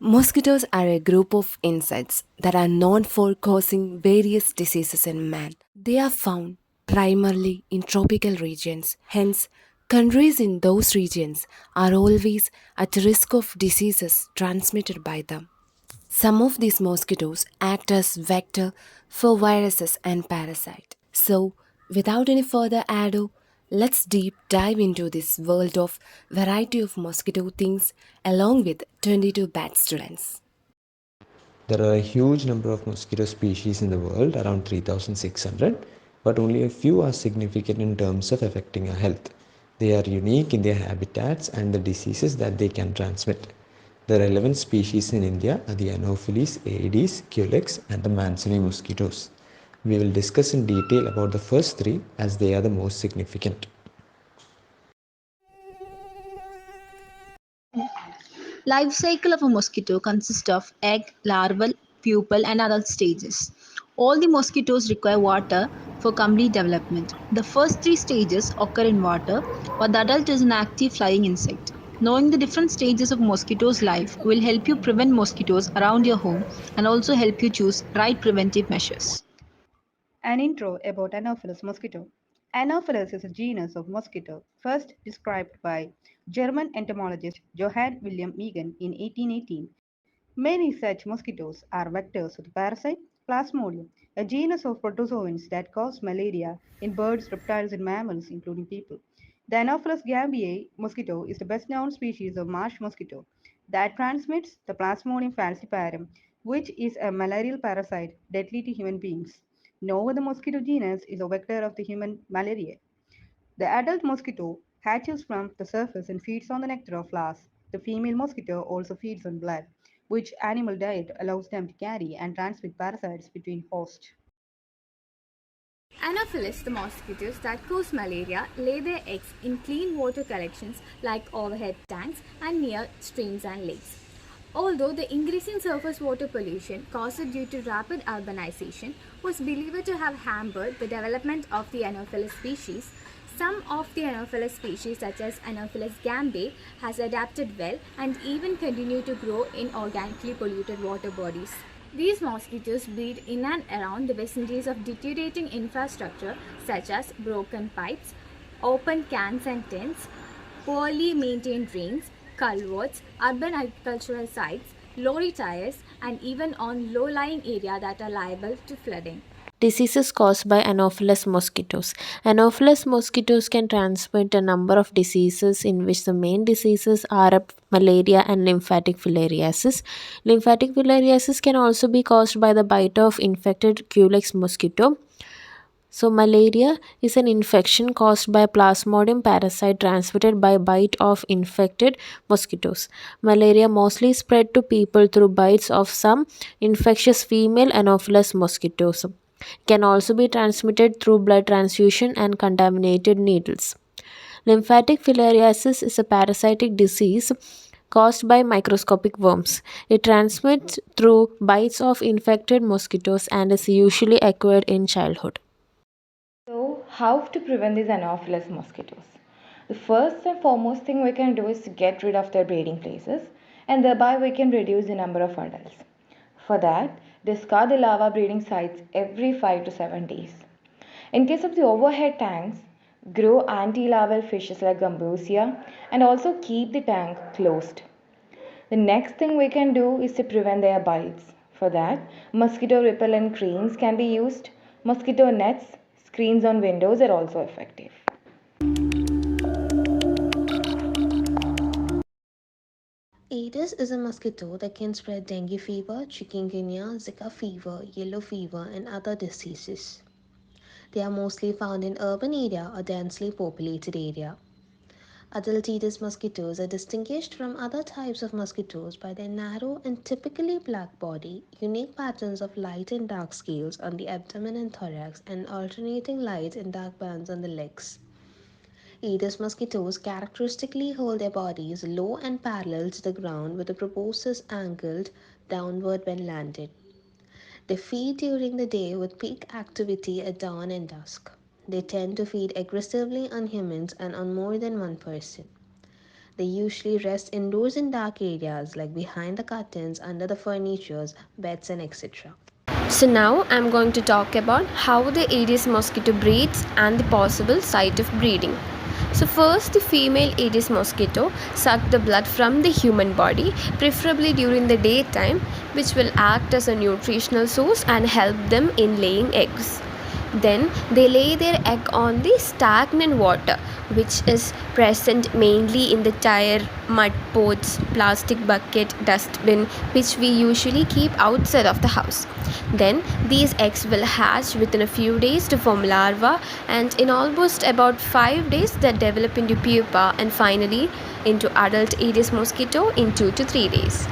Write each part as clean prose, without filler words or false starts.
Mosquitoes are a group of insects that are known for causing various diseases in man. They are found primarily in tropical regions, hence, countries in those regions are always at risk of diseases transmitted by them. Some of these mosquitoes act as vector for viruses and parasites. So, without any further ado, let's deep dive into this world of variety of mosquito things along with 22 bat students. There are a huge number of mosquito species in the world, around 3,600, but only a few are significant in terms of affecting our health. They are unique in their habitats and the diseases that they can transmit. The relevant species in India are the Anopheles, Aedes, Culex, and the Manzoni mosquitoes. We will discuss in detail about the first three as they are the most significant. Life cycle of a mosquito consists of egg, larval, pupal and other stages. All the mosquitoes require water for complete development. The first three stages occur in water, while the adult is an active flying insect. Knowing the different stages of mosquitoes' life will help you prevent mosquitoes around your home and also help you choose right preventive measures. An intro about Anopheles mosquito. Anopheles is a genus of mosquito first described by German entomologist Johann Wilhelm Megan in 1818. Many such mosquitoes are vectors of the parasite Plasmodium, a genus of protozoans that cause malaria in birds, reptiles, and mammals, including people. The Anopheles gambiae mosquito is the best known species of marsh mosquito that transmits the Plasmodium falciparum, which is a malarial parasite deadly to human beings. No other mosquito genus is a vector of the human malaria. The adult mosquito hatches from the surface and feeds on the nectar of flowers. The female mosquito also feeds on blood, which animal diet allows them to carry and transmit parasites between hosts. Anopheles, the mosquitoes that cause malaria, lay their eggs in clean water collections like overhead tanks and near streams and lakes. Although the increasing surface water pollution caused due to rapid urbanization was believed to have hampered the development of the Anopheles species, some of the Anopheles species such as Anopheles gambiae has adapted well and even continue to grow in organically polluted water bodies. These mosquitoes breed in and around the vicinities of deteriorating infrastructure such as broken pipes, open cans and tins, poorly maintained drains, culverts, urban agricultural sites, lorry tires, and even on low-lying areas that are liable to flooding. Diseases caused by Anopheles mosquitoes. Anopheles mosquitoes can transmit a number of diseases, in which the main diseases are malaria and lymphatic filariasis. Lymphatic filariasis can also be caused by the bite of infected Culex mosquito. So, malaria is an infection caused by a plasmodium parasite transmitted by bite of infected mosquitoes. Malaria mostly spread to people through bites of some infectious female Anopheles mosquitoes. Can also be transmitted through blood transfusion and contaminated needles. Lymphatic filariasis is a parasitic disease caused by microscopic worms. It transmits through bites of infected mosquitoes and is usually acquired in childhood. So, how to prevent these Anopheles mosquitoes? The first and foremost thing we can do is to get rid of their breeding places, and thereby we can reduce the number of adults. For that, discard the larva breeding sites every 5 to 7 days. In case of the overhead tanks, grow anti-larval fishes like Gambusia and also keep the tank closed. The next thing we can do is to prevent their bites. For that, mosquito repellent creams can be used. Mosquito nets, screens on windows are also effective. Aedes is a mosquito that can spread dengue fever, chikungunya, Zika fever, yellow fever, and other diseases. They are mostly found in urban area or densely populated area. Adult Aedes mosquitoes are distinguished from other types of mosquitoes by their narrow and typically black body, unique patterns of light and dark scales on the abdomen and thorax, and alternating light and dark bands on the legs. Aedes mosquitoes characteristically hold their bodies low and parallel to the ground with the proboscis angled downward when landed. They feed during the day with peak activity at dawn and dusk. They tend to feed aggressively on humans and on more than one person. They usually rest indoors in dark areas like behind the curtains, under the furnitures, beds, and etc. So now I'm going to talk about how the Aedes mosquito breeds and the possible site of breeding. So first, the female Aedes mosquito suck the blood from the human body, preferably during the daytime, which will act as a nutritional source and help them in laying eggs. Then they lay their egg on the stagnant water, which is present mainly in the tire, mud pots, plastic bucket, dustbin, which we usually keep outside of the house. Then these eggs will hatch within a few days to form larvae, and in almost about 5 days they develop into pupa and finally into adult Aedes mosquito in 2 to 3 days.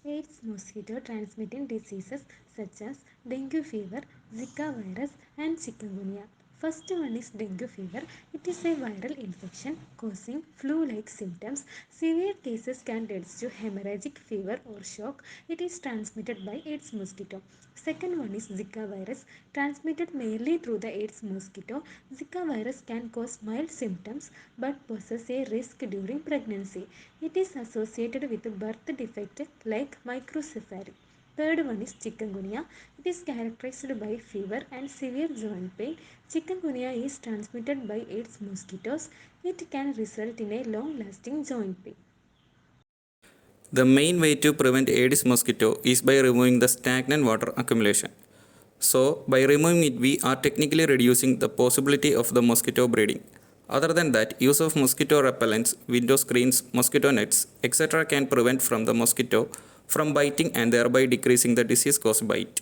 Aedes mosquito transmitting diseases such as dengue fever, Zika virus and chikungunya. First one is dengue fever. It is a viral infection causing flu-like symptoms. Severe cases can lead to hemorrhagic fever or shock. It is transmitted by Aedes mosquito. Second one is Zika virus, transmitted mainly through the Aedes mosquito. Zika virus can cause mild symptoms but poses a risk during pregnancy. It is associated with birth defect like microcephaly. Third one is chikungunya. It is characterized by fever and severe joint pain. Chikungunya is transmitted by Aedes mosquitoes. It can result in a long-lasting joint pain. The main way to prevent Aedes mosquito is by removing the stagnant water accumulation. So, by removing it, we are technically reducing the possibility of the mosquito breeding. Other than that, use of mosquito repellents, window screens, mosquito nets, etc. can prevent from the mosquito from biting and thereby decreasing the disease caused by it.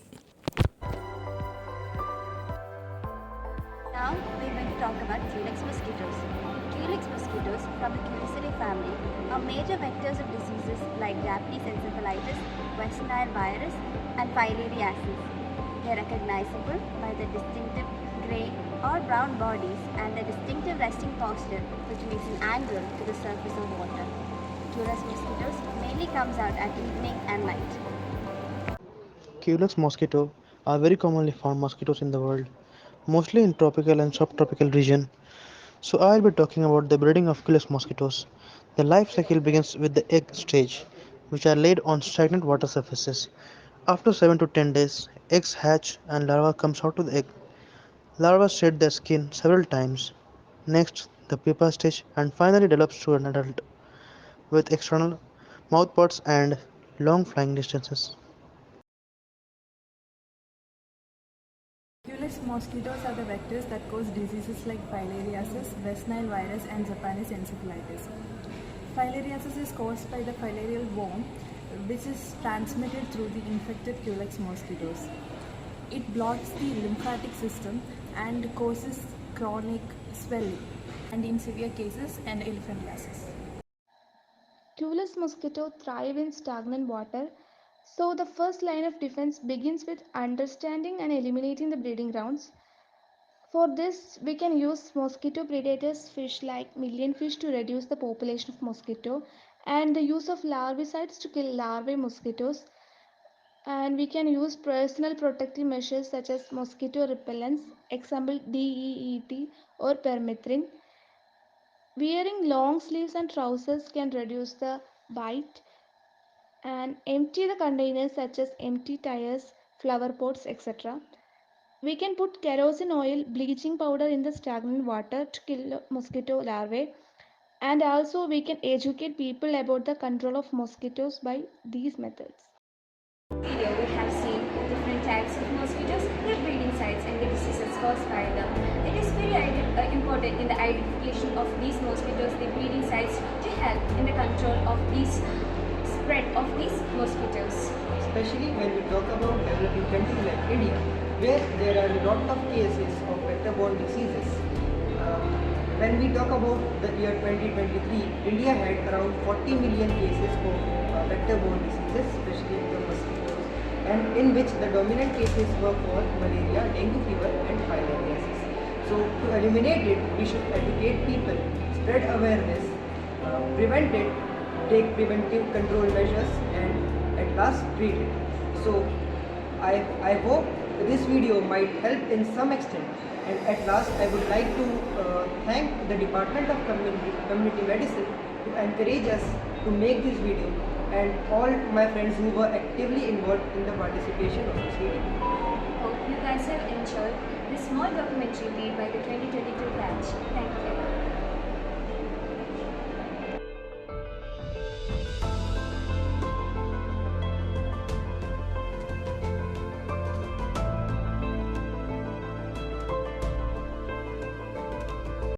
Now we're going to talk about Culex mosquitoes. Culex mosquitoes from the Culicidae family are major vectors of diseases like Japanese encephalitis, West Nile virus, and filariasis. They are recognizable by their distinctive grey or brown bodies and their distinctive resting posture, which makes an angle to the surface of water. Culex mosquitoes mainly comes out at evening and night. Culex mosquito are very commonly found mosquitoes in the world, mostly in tropical and subtropical region. So I'll be talking about the breeding of Culex mosquitoes. The life cycle begins with the egg stage, which are laid on stagnant water surfaces. After 7 to 10 days, eggs hatch and larva comes out of the egg. Larvae shed their skin several times. Next, the pupa stage and finally develops to an adult with external mouthparts and long flying distances. Culex mosquitoes are the vectors that cause diseases like filariasis, West Nile virus, and Japanese encephalitis. Filariasis is caused by the filarial worm, which is transmitted through the infected Culex mosquitoes. It blocks the lymphatic system and causes chronic swelling, and in severe cases, an elephantiasis. Culex mosquito thrive in stagnant water, so the first line of defense begins with understanding and eliminating the breeding grounds. For this, we can use mosquito predators fish like millionfish to reduce the population of mosquito, and the use of larvicides to kill larvae mosquitoes. And we can use personal protective measures such as mosquito repellents, example DEET or permethrin. Wearing long sleeves and trousers can reduce the bite, and empty the containers such as empty tires, flower pots, etc. We can put kerosene oil, bleaching powder in the stagnant water to kill mosquito larvae, and also we can educate people about the control of mosquitoes by these methods. Video we have seen different types of mosquitoes, their breeding sites and the diseases caused by them. It is very important in the identification of these mosquitoes, the breeding sites, to help in the control of these spread of these mosquitoes. Especially when we talk about developing countries like India, where there are a lot of cases of vector-borne diseases. When we talk about the year 2023, India had around 40 million cases of vector-borne diseases, especially the mosquitoes, and in which the dominant cases were for malaria, dengue fever and filariasis. So to eliminate it, we should educate people, spread awareness, prevent it, take preventive control measures and at last treat it. So I hope this video might help in some extent. And at last, I would like to thank the Department of Community Medicine to encourage us to make this video, and all my friends who were actively involved in the participation of this video. Hope you guys have enjoyed this small documentary made by the 2022 batch. Thank you.